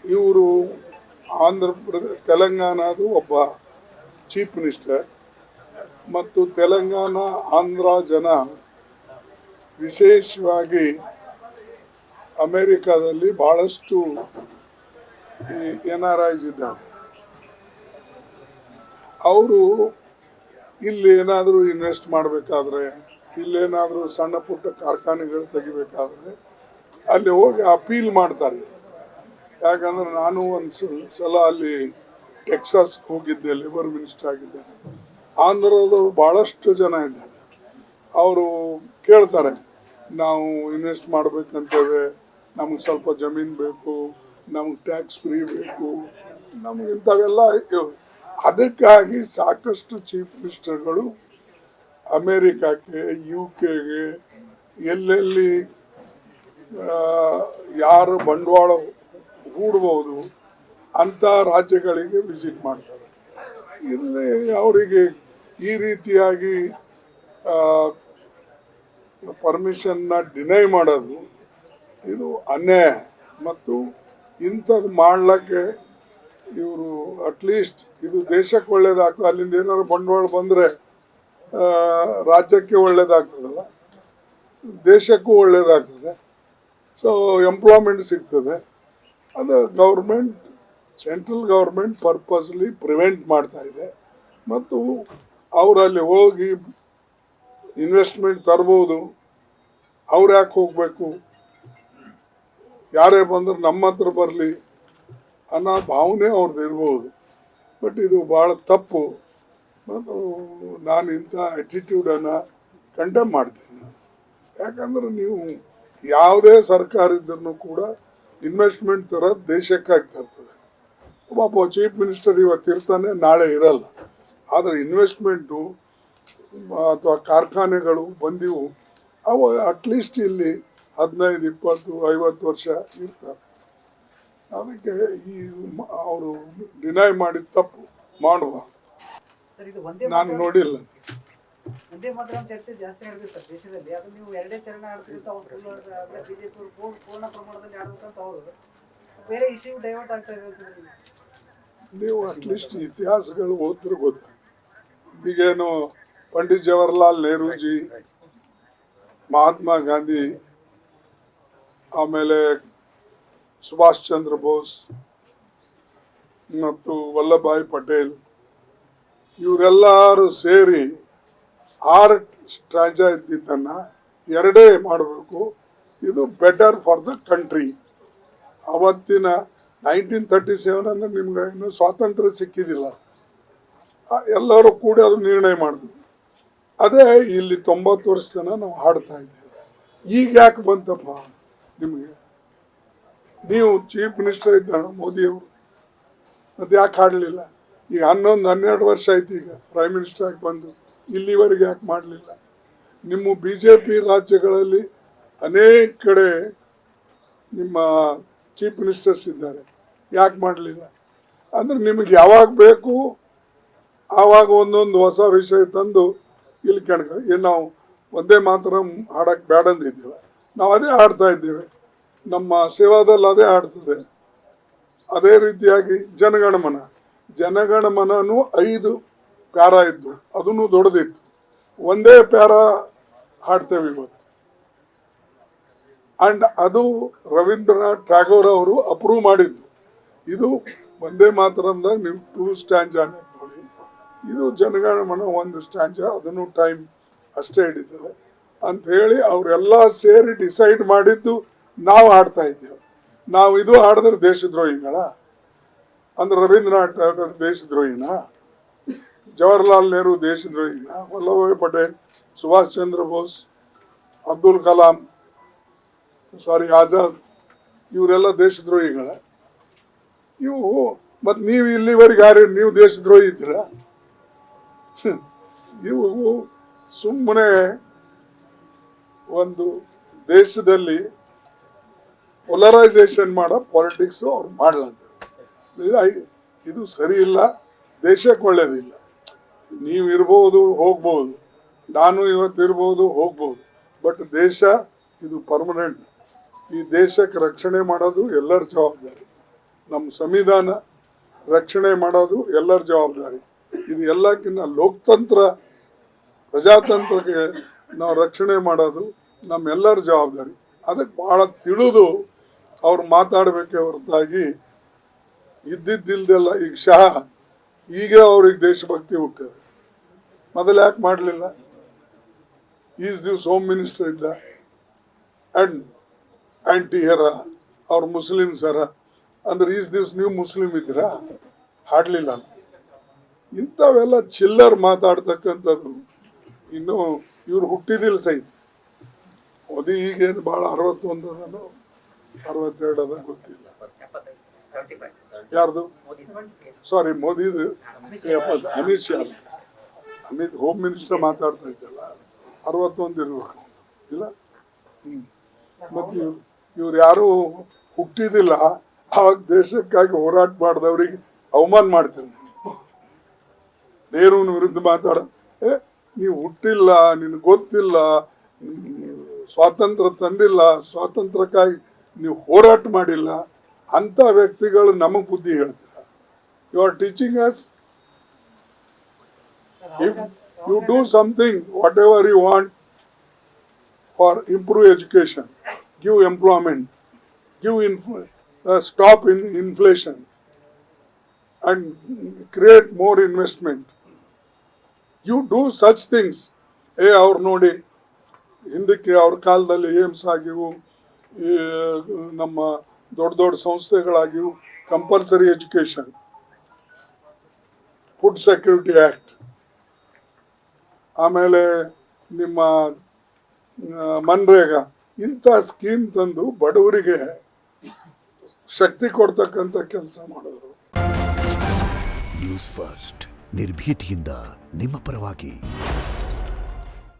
ಇವರು ಆಂಧ್ರ ಪ್ರದೇಶ ತೆಲಂಗಾಣದ ಒಬ್ಬ ಚೀಫ್ ಮಿನಿಸ್ಟರ್ ಮತ್ತು ತೆಲಂಗಾಣ ಆಂಧ್ರ ಜನ ವಿಶೇಷವಾಗಿ ಅಮೆರಿಕಾದಲ್ಲಿ ಬಹಳಷ್ಟು NRIs ಇದ್ದಾರೆ. ಅವರು ಇಲ್ಲಿ ಏನಾದರೂ ಇನ್ವೆಸ್ಟ್ ಮಾಡಬೇಕಾದ್ರೆ, ಇಲ್ಲೇನಾದರೂ ಸಣ್ಣ ಪುಟ್ಟ ಕಾರ್ಖಾನೆಗಳು ತೆಗಿಬೇಕಾದ್ರೆ ಅಲ್ಲಿ ಹೋಗಿ ಅಪೀಲ್ ಮಾಡ್ತಾರೆ. ಯಾಕಂದ್ರೆ ನಾನು ಒಂದು ಸಲ ಅಲ್ಲಿ ಟೆಕ್ಸಾಸ್ ಹೋಗಿದ್ದೆ, ಲೇಬರ್ ಮಿನಿಸ್ಟರ್ ಆಗಿದ್ದೇನೆ. ಆಂಧ್ರದವರು ಭಾಳಷ್ಟು ಜನ ಇದ್ದಾರೆ. ಅವರು ಕೇಳ್ತಾರೆ, ನಾವು ಇನ್ವೆಸ್ಟ್ ಮಾಡಬೇಕಂತೇವೆ, ನಮಗೆ ಸ್ವಲ್ಪ ಜಮೀನು ಬೇಕು, ನಮಗೆ ಟ್ಯಾಕ್ಸ್ ಫ್ರೀ ಬೇಕು, ನಮ್ಗೆ ಇಂಥವೆಲ್ಲ. ಅದಕ್ಕಾಗಿ ಸಾಕಷ್ಟು ಚೀಫ್ ಮಿನಿಸ್ಟರ್ಗಳು ಅಮೇರಿಕಕ್ಕೆ, UK ಎಲ್ಲೆಲ್ಲಿ ಯಾರು ಬಂಡವಾಳ ಹೂಡ್ಬೋದು ಅಂಥ ರಾಜ್ಯಗಳಿಗೆ ವಿಸಿಟ್ ಮಾಡ್ತಾರೆ. ಇಲ್ಲಿ ಅವರಿಗೆ ಈ ರೀತಿಯಾಗಿ ಪರ್ಮಿಷನ್ನ ಡಿನೈ ಮಾಡೋದು ಇದು ಅನ್ಯಾಯ. ಮತ್ತು ಇಂಥದ್ದು ಮಾಡ್ಲಿಕ್ಕೆ ಇವರು ಅಟ್ಲೀಸ್ಟ್ ಇದು ದೇಶಕ್ಕೆ ಒಳ್ಳೇದಾಗ್ತದೆ. ಅಲ್ಲಿಂದ ಏನಾದ್ರು ಬಂಡವಾಳ ಬಂದರೆ ರಾಜ್ಯಕ್ಕೆ ಒಳ್ಳೇದಾಗ್ತದಲ್ಲ, ದೇಶಕ್ಕೂ ಒಳ್ಳೇದಾಗ್ತದೆ. ಸೊ ಎಂಪ್ಲಾಯ್ಮೆಂಟ್ ಸಿಗ್ತದೆ. ಅದು government, central government purposely prevent ಮಾಡ್ತಾ ಇದೆ. ಮತ್ತು ಅವರಲ್ಲಿ ಹೋಗಿ ಇನ್ವೆಸ್ಟ್ಮೆಂಟ್ ತರ್ಬೋದು. ಅವ್ರು ಯಾಕೆ ಹೋಗಬೇಕು, ಯಾರೇ ಬಂದ್ರೆ ನಮ್ಮ ಹತ್ರ ಬರಲಿ ಅನ್ನೋ ಭಾವನೆ ಅವ್ರದ್ದು ಇರ್ಬೋದು. ಬಟ್ ಇದು ಭಾಳ ತಪ್ಪು. ಮತ್ತು ನಾನು ಇಂಥ ಆ್ಯಟಿಟ್ಯೂಡನ್ನು ಕಂಡೆಮ್ ಮಾಡ್ತೀನಿ. ಯಾಕಂದ್ರೆ ನೀವು ಯಾವುದೇ ಸರ್ಕಾರ ಇದ್ರೂ ಕೂಡ ಇನ್ವೆಸ್ಟ್ಮೆಂಟ್ ತರೋದು ದೇಶಕ್ಕಾಗಿ ತರ್ತದೆ. ಒಬ್ಬ ಚೀಫ್ ಮಿನಿಸ್ಟರ್ ಇವತ್ತು ಇರ್ತಾನೆ, ನಾಳೆ ಇರಲ್ಲ. ಆದರೆ ಇನ್ವೆಸ್ಟ್ಮೆಂಟು ಅಥವಾ ಕಾರ್ಖಾನೆಗಳು ಬಂದಿವು, ಅವು ಅಟ್ಲೀಸ್ಟ್ ಇಲ್ಲಿ 15, 20, 50 ವರ್ಷ ಇರ್ತಾರೆ. ಅದಕ್ಕೆ ಈ ಅವರು ಡಿನೈ ಮಾಡಿದ ತಪ್ಪು ಮಾಡಬಾರ್ದು. ನಾನು ನೋಡಿಲ್ಲ. ಒಂದೇ ಮಾತ್ರ ಚರ್ಚೆ ಜಾಸ್ತಿ ಆಡಿದೆ ಸರ್ ದೇಶದಲ್ಲಿ. ಅದು ನೀವು ಎರಡೇ ಚರಣ ಆಡ್ತಿರ್ತ ಬಿಜೆಪಿ ಪೂರ್ಣ ಪ್ರಮಾಣದಲ್ಲಿ ಆಡ್ಬೇಕಂತ ಅವರು ಬೇರೆ ಇಶ್ಯೂ ಡೈವರ್ಟ್ ಆಗ್ತಾ ಇದೆ. ನೀವು ಅಟ್ಲೀಸ್ಟ್ ಇತಿಹಾಸಗಳು ಓದಿದ್ರೆ ಗೊತ್ತಾಗ್ತದೆ. ಈಗೇನು ಪಂಡಿತ್ ಜವಾಹರ್ಲಾಲ್ ನೆಹರೂಜಿ, ಮಹಾತ್ಮ ಗಾಂಧಿ, ಆಮೇಲೆ ಸುಭಾಷ್ ಚಂದ್ರ ಬೋಸ್ ಮತ್ತು ವಲ್ಲಭಭಾಯಿ ಪಟೇಲ್ ಇವರೆಲ್ಲರೂ ಸೇರಿ 6 ಸ್ಟ್ರಾಂಜಾ ಇದ್ದಿದ್ದನ್ನು 2 ಮಾಡಬೇಕು. ಇದು ಬೆಟರ್ ಫಾರ್ ದ ಕಂಟ್ರಿ. ಅವತ್ತಿನ 1937 ಅಂದರೆ ನಿಮ್ಗೆ ಇನ್ನೂ ಸ್ವಾತಂತ್ರ್ಯ ಸಿಕ್ಕಿದ್ದಿಲ್ಲ. ಎಲ್ಲರೂ ಕೂಡಿ ಅದು ನಿರ್ಣಯ ಮಾಡಿದ್ವಿ. ಅದೇ ಇಲ್ಲಿ 90 ವರ್ಷ ತನಕ ನಾವು ಹಾಡ್ತಾ ಇದ್ದೇವೆ. ಈಗ ಯಾಕೆ ಬಂತಪ್ಪ ನಿಮಗೆ? ನೀವು ಚೀಫ್ ಮಿನಿಸ್ಟರ್ ಇದ್ದಾರ ಮೋದಿಯವರು, ಮತ್ತು ಯಾಕೆ ಹಾಡಲಿಲ್ಲ? ಈಗ 11-12 ವರ್ಷ ಆಯ್ತು ಈಗ ಪ್ರೈಮ್ ಮಿನಿಸ್ಟರ್ ಆಗಿ ಬಂದು, ಇಲ್ಲಿವರೆಗೆ ಯಾಕೆ ಮಾಡಲಿಲ್ಲ? ನಿಮ್ಮ BJP ರಾಜ್ಯಗಳಲ್ಲಿ ಅನೇಕ ಕಡೆ ನಿಮ್ಮ ಚೀಫ್ ಮಿನಿಸ್ಟರ್ಸ್ ಇದ್ದಾರೆ, ಯಾಕೆ ಮಾಡಲಿಲ್ಲ? ಅಂದರೆ ನಿಮಗೆ ಯಾವಾಗ ಬೇಕು ಆವಾಗ ಒಂದೊಂದು ಹೊಸ ವಿಷಯ ತಂದು ಇಲ್ಲಿ ಏನು ನಾವು ಒಂದೇ ಮಾತ್ರ ಹಾಡಕ್ಕೆ ಬೇಡ ಅಂದಿದ್ದೇವೆ, ನಾವು ಅದೇ ಹಾಡ್ತಾ ಇದ್ದೇವೆ. ನಮ್ಮ ಸೇವಾದಲ್ಲಿ ಅದೇ ಹಾಡ್ತದೆ. ಅದೇ ರೀತಿಯಾಗಿ ಜನಗಣಮನೂ 5 ಪ್ಯಾರ ಇದ್ದು, ಅದನ್ನು ದೊಡ್ಡದಿತ್ತು. ಒಂದೇ ಪ್ಯಾರ ಹಾಡ್ತೇವೆ ಇವತ್ತು. ಆ್ಯಂಡ್ ಅದು ರವೀಂದ್ರನಾಥ್ ಟ್ಯಾಗೋರ್ ಅವರು ಅಪ್ರೂವ್ ಮಾಡಿದ್ದು. ಇದು ಒಂದೇ ಮಾತರಂದಾಗ ನೀವು 2 ಸ್ಟ್ಯಾಂಜಾನೇ ತಗೊಳ್ಳಿ, ಇದು ಜನಗಣಮನ 1 ಸ್ಟ್ಯಾಂಜಾ, ಅದನ್ನು ಟೈಮ್ ಅಷ್ಟೇ ಹಿಡಿತದೆ ಅಂತ ಹೇಳಿ ಅವರೆಲ್ಲ ಸೇರಿ ಡಿಸೈಡ್ ಮಾಡಿದ್ದು ನಾವು ಹಾಡ್ತಾ ಇದ್ದೇವೆ. ನಾವು ಇದು ಹಾಡಿದ್ರೆ ದೇಶದ್ರೋಹಿಗಳ? ಅಂದ್ರೆ ರವೀಂದ್ರನಾಥ್ ಟ್ಯಾಗೋರ್ ದೇಶದ್ರೋಹಿನ? ಜವಾಹರ್ಲಾಲ್ ನೆಹರು ದೇಶದ್ರೋಹಿನ? ವಲ್ಲಭಭಾಯಿ ಪಟೇಲ್, ಸುಭಾಷ್ ಚಂದ್ರ ಬೋಸ್, ಅಬ್ದುಲ್ ಕಲಾಂ, ಆಜಾದ್ ಇವರೆಲ್ಲ ದೇಶದ್ರೋಹಿಗಳ? ಇವು ಮತ್ತು ನೀವು ಇಲ್ಲಿವರೆಗೆ ಯಾರು ನೀವು ದೇಶದ್ರೋಹಿ ಇದ್ದೀರಾ? ಇವು ಸುಮ್ಮನೆ ಒಂದು ದೇಶದಲ್ಲಿ ಪೊಲರೈಸೇಷನ್ ಮಾಡೋ ಪಾಲಿಟಿಕ್ಸ್ ಅವ್ರು ಮಾಡ್ಲಂತ. ಇದು ಸರಿ ಇಲ್ಲ, ದೇಶಕ್ಕೆ ಒಳ್ಳೇದಿಲ್ಲ. ನೀವು ಇರ್ಬೋದು, ಹೋಗ್ಬೋದು, ನಾನು ಇವತ್ತು ಇರ್ಬೋದು, ಹೋಗ್ಬೋದು, ಬಟ್ ದೇಶ ಇದು ಪರ್ಮನೆಂಟ್. ಈ ದೇಶಕ್ಕೆ ರಕ್ಷಣೆ ಮಾಡೋದು ಎಲ್ಲರ ಜವಾಬ್ದಾರಿ. ನಮ್ಮ ಸಂವಿಧಾನ ರಕ್ಷಣೆ ಮಾಡೋದು ಎಲ್ಲರ ಜವಾಬ್ದಾರಿ. ಇದು ಎಲ್ಲಕ್ಕಿಂತ ಲೋಕತಂತ್ರ ಪ್ರಜಾತಂತ್ರಕ್ಕೆ ನಾವು ರಕ್ಷಣೆ ಮಾಡೋದು ನಮ್ಮೆಲ್ಲರ ಜವಾಬ್ದಾರಿ. ಅದಕ್ಕೆ ಭಾಳ ತಿಳಿದು ಅವ್ರು ಮಾತಾಡಬೇಕೇ ಹೊರತಾಗಿ ಇದ್ದಿದ್ದಿಲ್ದೆಲ್ಲ ಈಗ ಈಗ ಅವ್ರಿಗೆ ದೇಶಭಕ್ತಿ ಹುಟ್ಟಿದೆ. ಮೊದಲು ಯಾಕೆ ಮಾಡಲಿಲ್ಲ? ಈಸ್ ದಿವ್ಸ ಹೋಮ್ ಮಿನಿಸ್ಟರ್ ಇದ್ದ ಆ್ಯಂಡ್ ಆಂಟಿ ಹರ ಅವ್ರು ಮುಸ್ಲಿಮ್ಸ್ ಹರ ಅಂದ್ರೆ ಈಸ್ ದಿವ್ಸ ನೀವು ಮುಸ್ಲಿಮ್ ಇದ್ದೀರಾ? ಹಾಡಲಿಲ್ಲ. ಇಂಥವೆಲ್ಲ ಚಿಲ್ಲರ್ ಮಾತಾಡ್ತಕ್ಕಂಥದ್ದು. ಇನ್ನು ಇವ್ರು ಹುಟ್ಟಿದಿಲ್ಲ ಸಹಿತ. ಮೋದಿ ಈಗೇನು ಭಾಳ 61 ಅದನೋ 62 ಅದ ಗೊತ್ತಿಲ್ಲ. ಯಾರ್ದು? ಸಾರಿ, ಮೋದಿದು 70. ಅಮಿತ್ ಶಾ, ಹೋಮ್ ಮಿನಿಸ್ಟರ್ ಮಾತಾಡ್ತಾ ಇದ್ದಲ್ಲ, 61 ಇರ್ಬೇಕು ಇಲ್ಲ. ಮತ್ತು ಇವ್ರು ಯಾರು ಹುಟ್ಟಿದಿಲ್ಲ. ಆವಾಗ ದೇಶಕ್ಕಾಗಿ ಹೋರಾಟ ಮಾಡಿದವ್ರಿಗೆ ಅವಮಾನ ಮಾಡ್ತೀನಿ. ನೆಹರೂನ ವಿರುದ್ಧ ಮಾತಾಡ, ನೀವು ಹುಟ್ಟಿಲ್ಲ, ನಿನಗೆ ಗೊತ್ತಿಲ್ಲ, ಸ್ವಾತಂತ್ರ್ಯ ತಂದಿಲ್ಲ, ಸ್ವಾತಂತ್ರ್ಯಕ್ಕಾಗಿ ನೀವು ಹೋರಾಟ ಮಾಡಿಲ್ಲ ಅಂತ ವ್ಯಕ್ತಿಗಳು ನಮಗೆ ಬುದ್ಧಿ ಹೇಳ್ತೀರ. You are teaching us. If you do something whatever you want for improve education, give employment, give stop in inflation and create more investment. You do such things. ಅವ್ರು ನೋಡಿ ಹಿಂದಕ್ಕೆ ಅವ್ರ ಕಾಲದಲ್ಲಿ ಏಮ್ಸ್ ಆಗಿವು, ನಮ್ಮ ದೊಡ್ಡ ದೊಡ್ಡ ಸಂಸ್ಥೆಗಳಾಗಿವು, compulsory education, food security act, ಆಮೇಲೆ ನಿಮ್ಮ ಮನ್ರೇಗಾ, ಇಂಥ ಸ್ಕೀಮ್ ತಂದು ಬಡವರಿಗೆ ಶಕ್ತಿ ಕೊಡ್ತಕ್ಕಂಥ ಕೆಲಸ ಮಾಡಿದ್ರು. ನ್ಯೂಸ್ ಫಸ್ಟ್ ನಿರ್ಭೀತಿಯಿಂದ ನಿಮ್ಮ ಪರವಾಗಿ.